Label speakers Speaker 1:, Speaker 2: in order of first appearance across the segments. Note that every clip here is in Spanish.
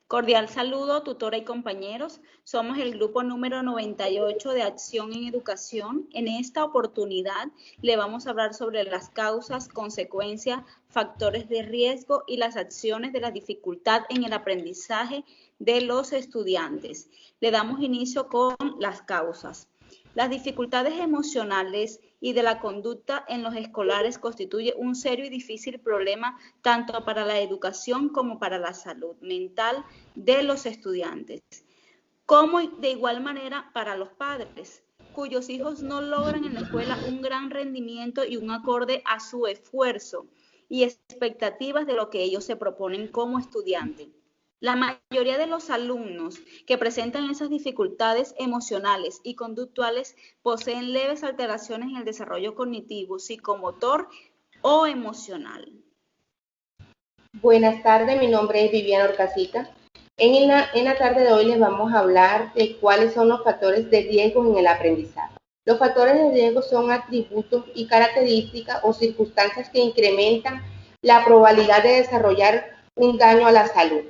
Speaker 1: Cordial saludo, tutora y compañeros. Somos el grupo número 98 de Acción en Educación. En esta oportunidad le vamos a hablar sobre las causas, consecuencias, factores de riesgo y las acciones de la dificultad en el aprendizaje de los estudiantes. Le damos inicio con las causas. Las dificultades emocionales y de la conducta en los escolares constituye un serio y difícil problema tanto para la educación como para la salud mental de los estudiantes, como de igual manera para los padres, cuyos hijos no logran en la escuela un gran rendimiento y un acorde a su esfuerzo y expectativas de lo que ellos se proponen como estudiantes. La mayoría de los alumnos que presentan esas dificultades emocionales y conductuales poseen leves alteraciones en el desarrollo cognitivo, psicomotor o emocional.
Speaker 2: Buenas tardes, mi nombre es Viviana Orcasita. En la tarde de hoy les vamos a hablar de cuáles son los factores de riesgo en el aprendizaje. Los factores de riesgo son atributos y características o circunstancias que incrementan la probabilidad de desarrollar un daño a la salud.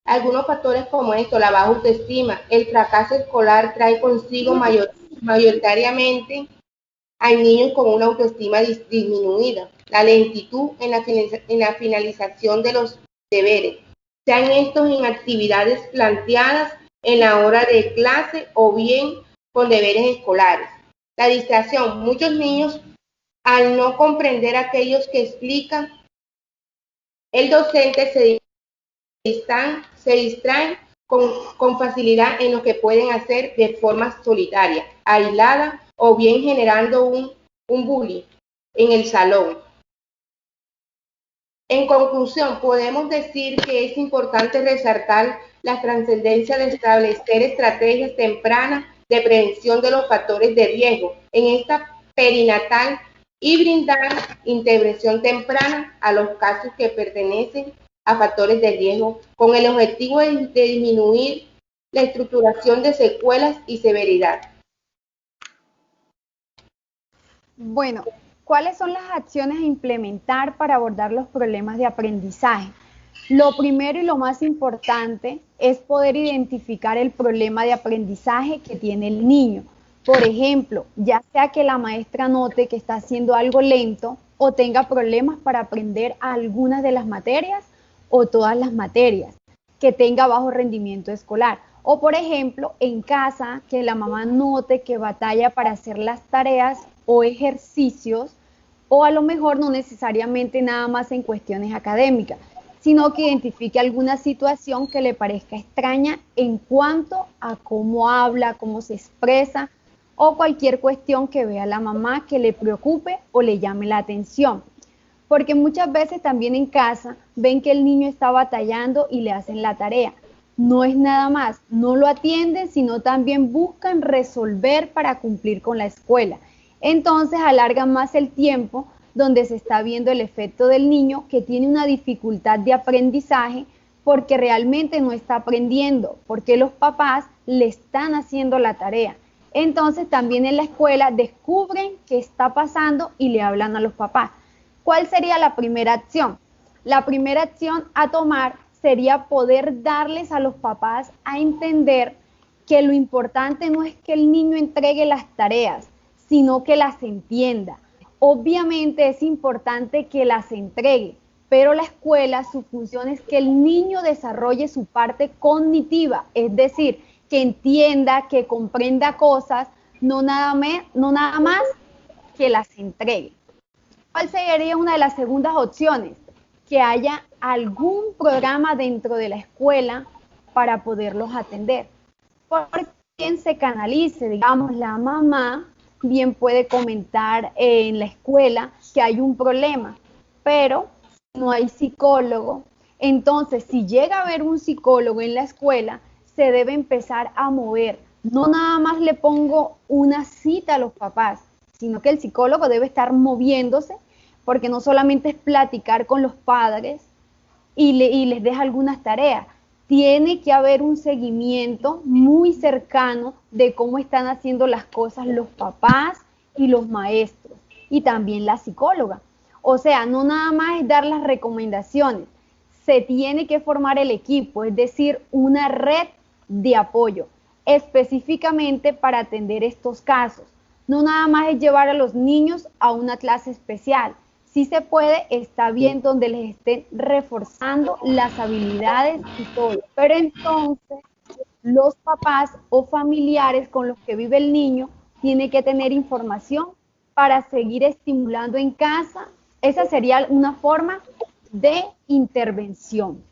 Speaker 2: Algunos factores como esto, la baja autoestima, el fracaso escolar trae consigo mayoritariamente a niños con una autoestima disminuida, la lentitud en la finalización de los deberes, sean estos en actividades planteadas en la hora de clase o bien con deberes escolares. La distracción, muchos niños al no comprender aquellos que explica el docente se distraen con facilidad en lo que pueden hacer de forma solitaria, aislada o bien generando un bullying en el salón. En conclusión, podemos decir que es importante resaltar la trascendencia de establecer estrategias tempranas de prevención de los factores de riesgo en esta perinatal y brindar intervención temprana a los casos que pertenecen a factores de riesgo con el objetivo de disminuir la estructuración de secuelas y severidad.
Speaker 3: Bueno, ¿cuáles son las acciones a implementar para abordar los problemas de aprendizaje? Lo primero y lo más importante es poder identificar el problema de aprendizaje que tiene el niño. Por ejemplo, ya sea que la maestra note que está haciendo algo lento o tenga problemas para aprender algunas de las materias o todas las materias, que tenga bajo rendimiento escolar. O por ejemplo, en casa, que la mamá note que batalla para hacer las tareas o ejercicios, o a lo mejor no necesariamente nada más en cuestiones académicas, sino que identifique alguna situación que le parezca extraña en cuanto a cómo habla, cómo se expresa, o cualquier cuestión que vea la mamá que le preocupe o le llame la atención. Porque muchas veces también en casa ven que el niño está batallando y le hacen la tarea. No es nada más, no lo atienden, sino también buscan resolver para cumplir con la escuela. Entonces alargan más el tiempo donde se está viendo el efecto del niño que tiene una dificultad de aprendizaje porque realmente no está aprendiendo, porque los papás le están haciendo la tarea. Entonces también en la escuela descubren qué está pasando y le hablan a los papás. ¿Cuál sería la primera acción? La primera acción a tomar sería poder darles a los papás a entender que lo importante no es que el niño entregue las tareas, sino que las entienda. Obviamente es importante que las entregue, pero la escuela, su función es que el niño desarrolle su parte cognitiva, es decir, que entienda, que comprenda cosas, no nada más que las entregue. ¿Cuál sería una de las segundas opciones? Que haya algún programa dentro de la escuela para poderlos atender. Por quien se canalice, digamos, la mamá bien puede comentar en la escuela que hay un problema, pero no hay psicólogo. Entonces, si llega a haber un psicólogo en la escuela, se debe empezar a mover. No nada más le pongo una cita a los papás, sino que el psicólogo debe estar moviéndose, porque no solamente es platicar con los padres y les deja algunas tareas, tiene que haber un seguimiento muy cercano de cómo están haciendo las cosas los papás y los maestros, y también la psicóloga. O sea, no nada más es dar las recomendaciones, se tiene que formar el equipo, es decir, una red de apoyo, específicamente para atender estos casos. No nada más es llevar a los niños a una clase especial. Si se puede, está bien donde les estén reforzando las habilidades y todo. Pero entonces, los papás o familiares con los que vive el niño tienen que tener información para seguir estimulando en casa. Esa sería una forma de intervención.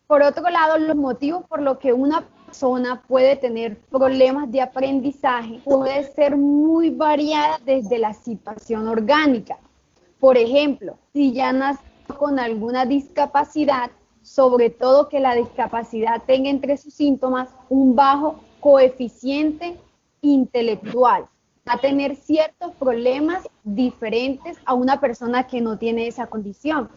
Speaker 3: Por otro lado, los motivos por los que una persona puede tener problemas de aprendizaje puede ser muy variada desde la situación orgánica. Por ejemplo, si ya nació con alguna discapacidad, sobre todo que la discapacidad tenga entre sus síntomas un bajo coeficiente intelectual, va a tener ciertos problemas diferentes a una persona que no tiene esa condición.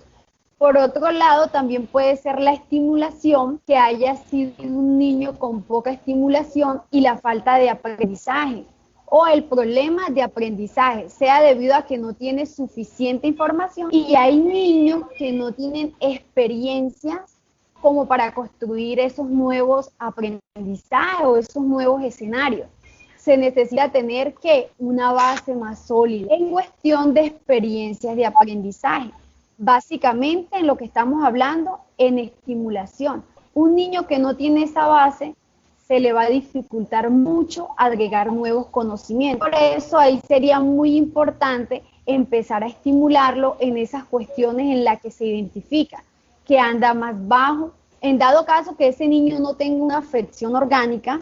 Speaker 3: Por otro lado, también puede ser la estimulación, que haya sido un niño con poca estimulación y la falta de aprendizaje, o el problema de aprendizaje, sea debido a que no tiene suficiente información y hay niños que no tienen experiencias como para construir esos nuevos aprendizajes o esos nuevos escenarios. Se necesita tener una base más sólida en cuestión de experiencias de aprendizaje. Básicamente en lo que estamos hablando, en estimulación. Un niño que no tiene esa base, se le va a dificultar mucho agregar nuevos conocimientos. Por eso ahí sería muy importante empezar a estimularlo en esas cuestiones en las que se identifica, que anda más bajo. En dado caso que ese niño no tenga una afección orgánica,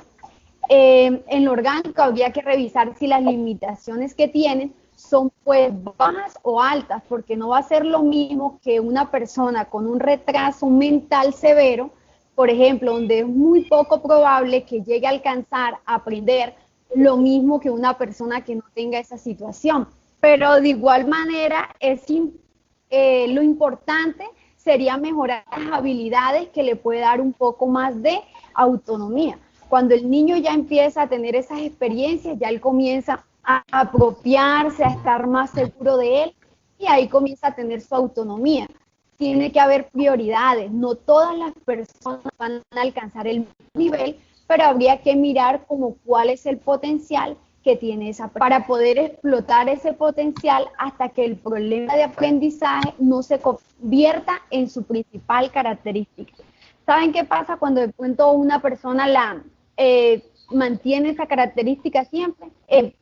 Speaker 3: en lo orgánico habría que revisar si las limitaciones que tienen son pues bajas o altas, porque no va a ser lo mismo que una persona con un retraso mental severo, por ejemplo, donde es muy poco probable que llegue a alcanzar a aprender lo mismo que una persona que no tenga esa situación. Pero de igual manera, lo importante sería mejorar las habilidades que le puede dar un poco más de autonomía. Cuando el niño ya empieza a tener esas experiencias, ya él comienza a apropiarse, a estar más seguro de él, y ahí comienza a tener su autonomía. Tiene que haber prioridades, no todas las personas van a alcanzar el nivel, pero habría que mirar como cuál es el potencial que tiene esa persona, para poder explotar ese potencial hasta que el problema de aprendizaje no se convierta en su principal característica. ¿Saben qué pasa cuando de pronto una persona mantiene esa característica siempre?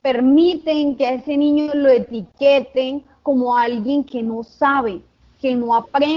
Speaker 3: Permiten que a ese niño lo etiqueten como alguien que no sabe, que no aprende.